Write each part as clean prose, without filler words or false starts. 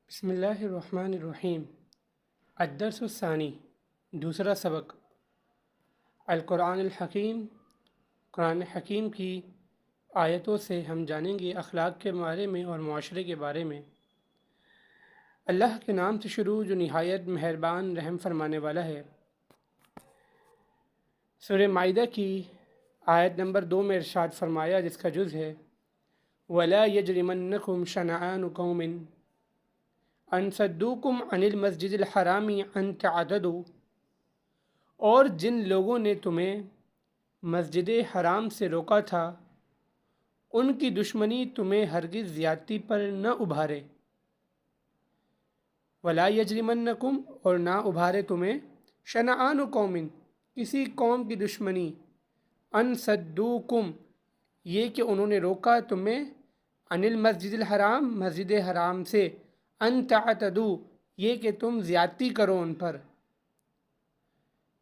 بسم اللہ الرحمن الرحیم۔ الدرس الثانی، دوسرا سبق۔ القرآن الحکیم، قرآن حکیم کی آیتوں سے ہم جانیں گے اخلاق کے بارے میں اور معاشرے کے بارے میں۔ اللہ کے نام سے شروع جو نہایت مہربان رحم فرمانے والا ہے۔ سورہ مائدہ کی آیت نمبر 2 میں ارشاد فرمایا، جس کا جز ہے وَلَا يَجْرِمَنَّكُمْ شَنَآنُ قَوْمٍ ان صدوکم عن المسجد الحرام ان تعتدوا، اور جن لوگوں نے تمہیں مسجد حرام سے روکا تھا ان کی دشمنی تمہیں ہرگز زیادتی پر نہ ابھارے۔ ولا یجرمنکم، اور نہ ابھارے تمہیں، شنآن قوم، کسی قوم کی دشمنی، ان صدوکم، یہ کہ انہوں نے روکا تمہیں، عن المسجد الحرام، مسجد حرام سے، ان تعتدوا، یہ کہ تم زیادتی کرو ان پر۔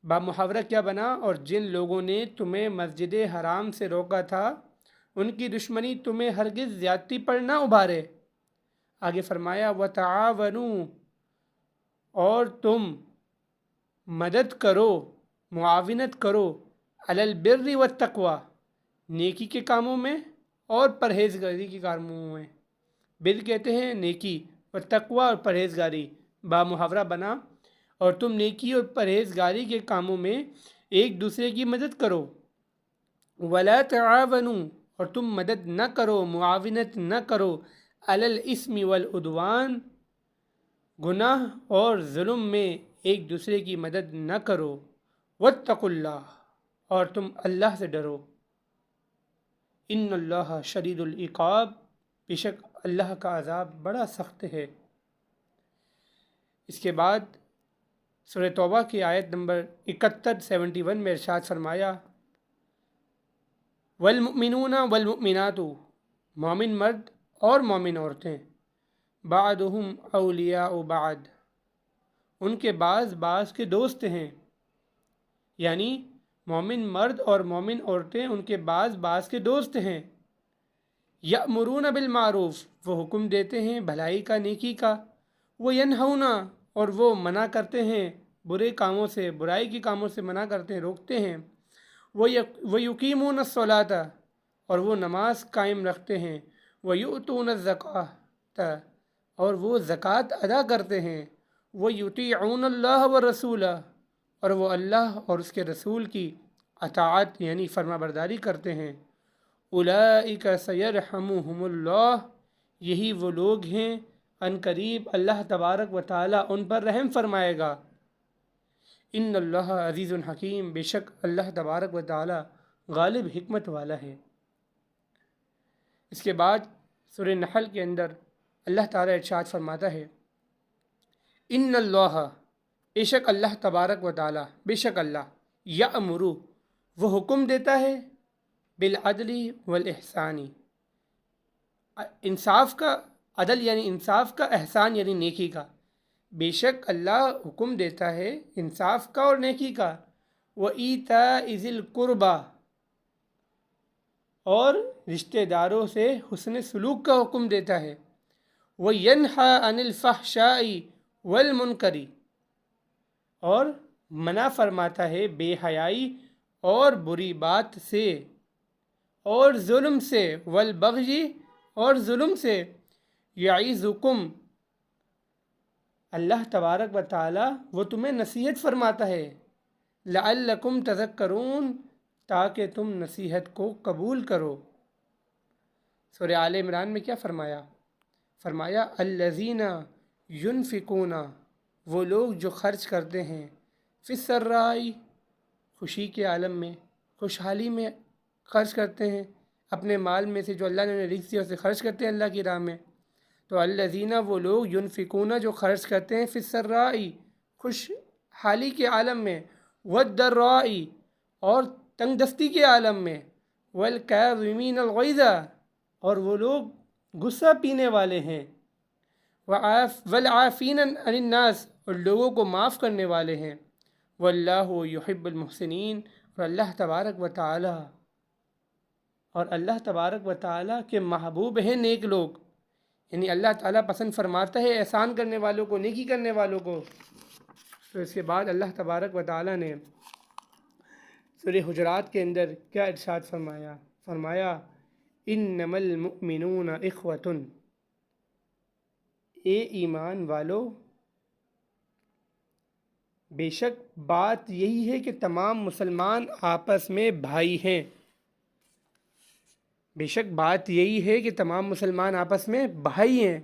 با محاورہ کیا بنا؟ اور جن لوگوں نے تمہیں مسجد حرام سے روکا تھا ان کی دشمنی تمہیں ہرگز زیادتی پر نہ ابھارے۔ آگے فرمایا وتعاونوا، اور تم مدد کرو، معاونت کرو، علی البر والتقوی، نیکی کے کاموں میں اور پرہیزگاری کے کاموں میں۔ بر کہتے ہیں نیکی، اور تقوی اور پرہیزگاری، با محاورہ بنا اور تم نیکی اور پرہیزگاری کے کاموں میں ایک دوسرے کی مدد کرو۔ ولا تعاونوا، اور تم مدد نہ کرو، معاونت نہ کرو، علی الاثم والعدوان، گناہ اور ظلم میں ایک دوسرے کی مدد نہ کرو۔ واتقوا اللہ، اور تم اللہ سے ڈرو۔ ان اللہ شدید العقاب، بے شک اللہ کا عذاب بڑا سخت ہے۔ اس کے بعد سورہ توبہ کی آیت نمبر 71 میں ارشاد فرمایا والمؤمنون والمؤمنات، مومن مرد اور مومن عورتیں، بعضهم اولیاء بعض، ان کے بعض کے دوست ہیں، یعنی مومن مرد اور مومن عورتیں ان کے بعض کے دوست ہیں۔ یأمرون بالمعروف، وہ حکم دیتے ہیں بھلائی کا، نیکی کا، وہ ینہون، اور وہ منع کرتے ہیں برے کاموں سے، برائی کے کاموں سے منع کرتے ہیں، روکتے ہیں۔ وہ یقیمون الصلاۃ، اور وہ نماز قائم رکھتے ہیں۔ وہ یؤتون الزکاۃ، اور وہ زکوٰۃ ادا کرتے ہیں۔ وہ یطیعون اللہ والرسول، اور وہ اللہ اور اس کے رسول کی اطاعت یعنی فرما برداری کرتے ہیں۔ اولئک سیرحمہم اللہ، یہی وہ لوگ ہیں ان قریب اللہ تبارک و تعالیٰ ان پر رحم فرمائے گا۔ ان اللہ عزیز حکیم، بے شک اللہ تبارک و تعالیٰ غالب حکمت والا ہے۔ اس کے بعد سورہ نحل کے اندر اللہ تعالیٰ ارشاد فرماتا ہے ان اللہ، بے شک اللہ تبارک و تعالیٰ، بے شک اللہ، یأمر، وہ حکم دیتا ہے، بالعدل والاحسان، انصاف کا، عدل یعنی انصاف کا، احسان یعنی نیکی کا۔ بے شک اللہ حکم دیتا ہے انصاف کا اور نیکی کا۔ وَإِيتَاءِ ذِي الْقُرْبَى، اور رشتہ داروں سے حسن سلوک کا حکم دیتا ہے۔ وَيَنْهَى عَنِ الْفَحْشَاءِ وَالْمُنْكَرِ، اور منع فرماتا ہے بے حیائی اور بری بات سے اور ظلم سے، والبغی، اور ظلم سے۔ یعظکم، اللہ تبارک و تعالیٰ وہ تمہیں نصیحت فرماتا ہے، لعلکم تذکرون، تاکہ تم نصیحت کو قبول کرو۔ سورہ آل عمران میں کیا فرمایا الذین ینفقون، وہ لوگ جو خرچ کرتے ہیں، فی السراء، خوشی کے عالم میں، خوشحالی میں خرچ کرتے ہیں، اپنے مال میں سے جو اللہ نے رزق دیا اسے خرچ کرتے ہیں اللہ کی راہ میں۔ تو الذین، وہ لوگ، ینفقون، جو خرچ کرتے ہیں، فی السراء، خوشحالی کے عالم میں، والضراء، اور تنگ دستی کے عالم میں، والکاظمین الغیظ، اور وہ لوگ غصہ پینے والے ہیں، والعافین عن الناس، اور لوگوں کو معاف کرنے والے ہیں۔ واللہ یحب المحسنین، اور اللہ تبارک و تعالیٰ کے محبوب ہیں نیک لوگ۔ یعنی اللہ تعالیٰ پسند فرماتا ہے احسان کرنے والوں کو، نیکی کرنے والوں کو۔ تو اس کے بعد اللہ تبارک و تعالیٰ نے سورہ حجرات کے اندر کیا ارشاد فرمایا انما المؤمنون اخوۃ، اے ایمان والو، بے شک بات یہی ہے کہ تمام مسلمان آپس میں بھائی ہیں، بے شک بات یہی ہے کہ تمام مسلمان آپس میں بھائی ہیں۔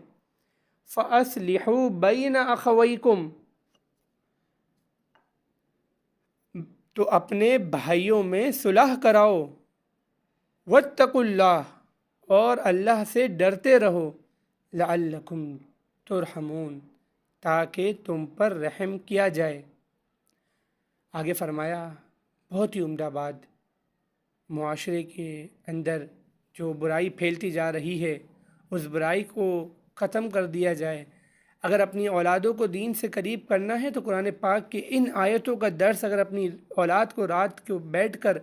فَأَصْلِحُوا بَيْنَ أَخَوَيْكُمْ، تو اپنے بھائیوں میں صلح کراؤ۔ وَاتَّقُوا اللَّهَ، اور اللہ سے ڈرتے رہو۔ لَعَلَّكُمْ تُرْحَمُونَ، تاکہ تم پر رحم کیا جائے۔ آگے فرمایا بہت ہی عمدہ بات، معاشرے کے اندر جو برائی پھیلتی جا رہی ہے اس برائی کو ختم کر دیا جائے۔ اگر اپنی اولادوں کو دین سے قریب کرنا ہے تو قرآن پاک کی ان آیتوں کا درس اگر اپنی اولاد کو رات کو بیٹھ کر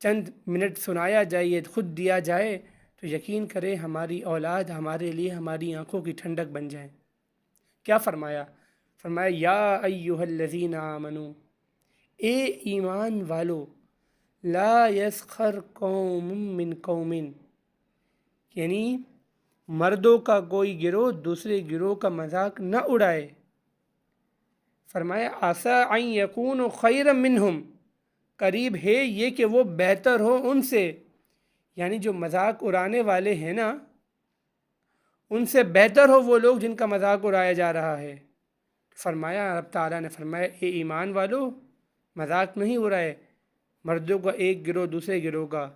چند منٹ سنایا جائے، خود دیا جائے، تو یقین کرے ہماری اولاد ہمارے لیے ہماری آنکھوں کی ٹھنڈک بن جائے۔ کیا فرمایا یا ایھا الذین آمنوا، اے ایمان والو، لا یسخر قوم من قوم، یعنی مردوں کا کوئی گروہ دوسرے گروہ کا مذاق نہ اڑائے۔ فرمایا عسیٰ ان یکونوا خیرا منہم، قریب ہے یہ کہ وہ بہتر ہو ان سے، یعنی جو مذاق اڑانے والے ہیں نا ان سے بہتر ہو وہ لوگ جن کا مذاق اڑایا جا رہا ہے۔ فرمایا رب تعالیٰ نے فرمایا اے ایمان والو، مذاق نہیں اڑائے مردوں کا ایک گروہ دوسرے گروہ کا،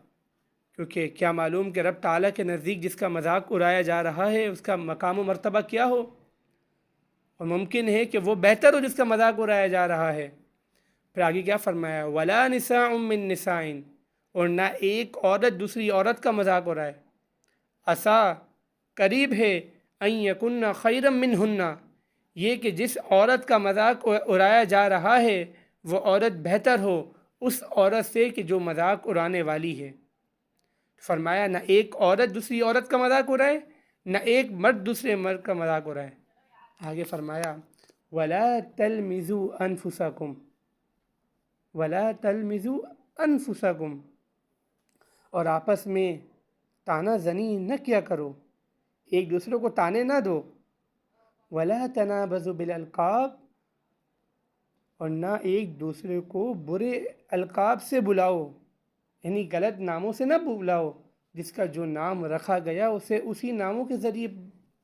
کیونکہ کیا معلوم کہ رب تعالیٰ کے نزدیک جس کا مذاق اڑایا جا رہا ہے اس کا مقام و مرتبہ کیا ہو، اور ممکن ہے کہ وہ بہتر ہو جس کا مذاق اڑایا جا رہا ہے۔ پھر آگے کیا فرمایا وَلَا نِسَاءٌ مِّن نِسَاءٍ، اور نہ ایک عورت دوسری عورت کا مذاق اڑائے۔ عسیٰ، قریب ہے، ان یکن خیرا منہن، یہ کہ جس عورت کا مذاق اڑایا جا رہا ہے وہ عورت بہتر ہو اس عورت سے کہ جو مذاق اڑانے والی ہے۔ فرمایا نہ ایک عورت دوسری عورت کا مذاق اڑائے، نہ ایک مرد دوسرے مرد کا مذاق اڑائے۔ آگے فرمایا وَلَا تَلْمِزُوا أَنفُسَكُمْ، وَلَا تَلْمِزُوا أَنفُسَكُمْ، اور آپس میں تانا زنی نہ کیا کرو، ایک دوسرے کو تانے نہ دو۔ وَلَا تَنَابَزُوا بِالْأَلْقَابِ، اور نہ ایک دوسرے کو برے القاب سے بلاؤ، یعنی غلط ناموں سے نہ بلاؤ، جس کا جو نام رکھا گیا اسے اسی ناموں کے ذریعے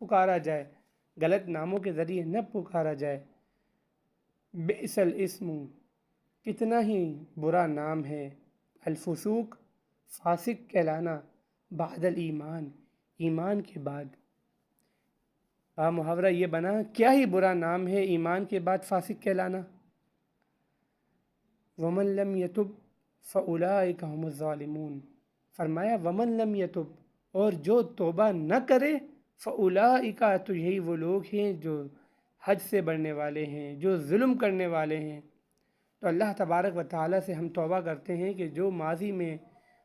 پکارا جائے، غلط ناموں کے ذریعے نہ پکارا جائے۔ بئس الاسم، کتنا ہی برا نام ہے، الفسوق، فاسق کہلانا، بعد الایمان، ایمان کے بعد۔ محاورہ یہ بنا کیا ہی برا نام ہے ایمان کے بعد فاسق کہلانا۔ ومن لم یتب فاولئک هم الظالمون، فرمایا ومن لم یتب، اور جو توبہ نہ کرے، فاولئک، تو یہی وہ لوگ ہیں جو حد سے بڑھنے والے ہیں، جو ظلم کرنے والے ہیں۔ تو اللہ تبارک و تعالیٰ سے ہم توبہ کرتے ہیں کہ جو ماضی میں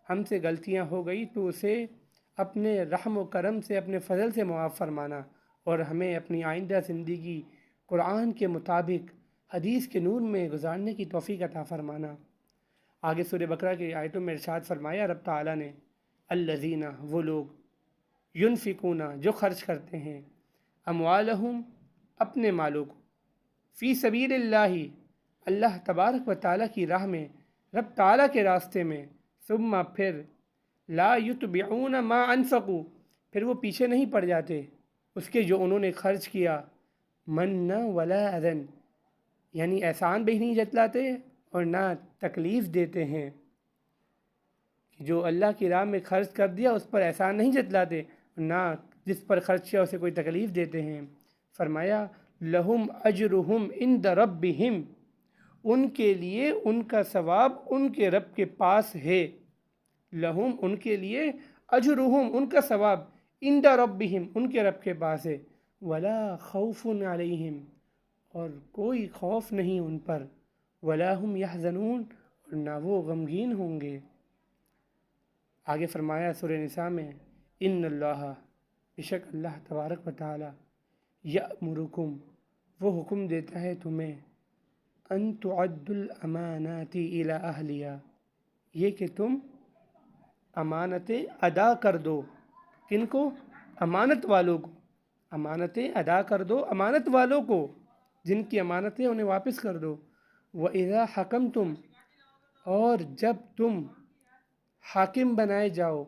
ہم سے غلطیاں ہو گئی تو اسے اپنے رحم و کرم سے اپنے فضل سے معاف فرمانا، اور ہمیں اپنی آئندہ زندگی قرآن کے مطابق حدیث کے نور میں گزارنے کی توفیق عطا فرمانا۔ آگے سورہ بقرہ کی آیتوں میں ارشاد فرمایا رب تعالیٰ نے الذین، وہ لوگ، ینفقون، جو خرچ کرتے ہیں، اموالہم، اپنے مالوں کو، فی سبیل اللہ، اللہ تبارک و تعالیٰ کی راہ میں، رب تعالیٰ کے راستے میں، ثم، پھر، لا یتبعون ما انفقوا، پھر وہ پیچھے نہیں پڑ جاتے اس کے جو انہوں نے خرچ کیا، من ولا اذن، یعنی احسان بھی نہیں جتلاتے اور نہ تکلیف دیتے ہیں، جو اللہ کی راہ میں خرچ کر دیا اس پر احسان نہیں جتلاتے، نہ جس پر خرچ کیا اسے کوئی تکلیف دیتے ہیں۔ فرمایا لہم اجرہم عند ربہم، ان کے لیے ان کا ثواب ان کے رب کے پاس ہے، لہم، ان کے لیے، اجرہم، ان کا ثواب، عند ربہم، ان کے رب کے پاس ہے، ولا خوف علیہم، اور کوئی خوف نہیں ان پر، ولا ہم یحزنون، اور نہ وہ غمگین ہوں گے۔ آگے فرمایا سورہ نساء میں ان اللہ، بے شک اللہ تبارک و تعالی یأمرکم وہ حکم دیتا ہے تمہیں ان تعدوا الامانات الی اہلیہا یہ کہ تم امانتیں ادا کر دو. کن کو؟ امانت والوں کو. امانتیں ادا کر دو امانت والوں کو، جن کی امانتیں انہیں واپس کر دو. وَإِذَا حَكَمْتُمْ اور جب تم حاکم بنائے جاؤ،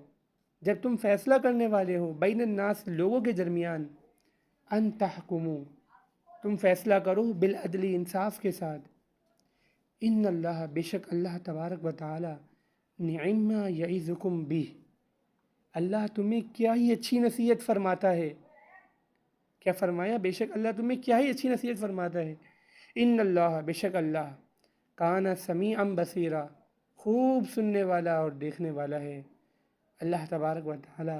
جب تم فیصلہ کرنے والے ہو بین الناس لوگوں کے درمیان، ان تحکموا تم فیصلہ کرو بالعدل انصاف کے ساتھ. ان اللہ بے شک اللہ تبارک و تعالی نعم ما یعظکم بہ اللہ تمہیں کیا ہی اچھی نصیحت فرماتا ہے. کیا فرمایا؟ بے شک اللہ تمہیں کیا ہی اچھی نصیحت فرماتا ہے. ان اللہ بے شک اللہ کان سمیعا بصیرا خوب سننے والا اور دیکھنے والا ہے. اللہ تبارک و تعالی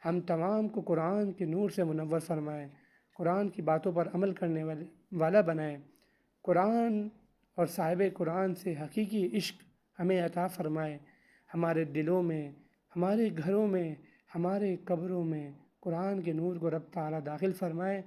ہم تمام کو قرآن کے نور سے منور فرمائے، قرآن کی باتوں پر عمل کرنے والا بنائے، قرآن اور صاحب قرآن سے حقیقی عشق ہمیں عطا فرمائے. ہمارے دلوں میں، ہمارے گھروں میں، ہمارے قبروں میں قرآن کے نور کو رب تعالی داخل فرمائے.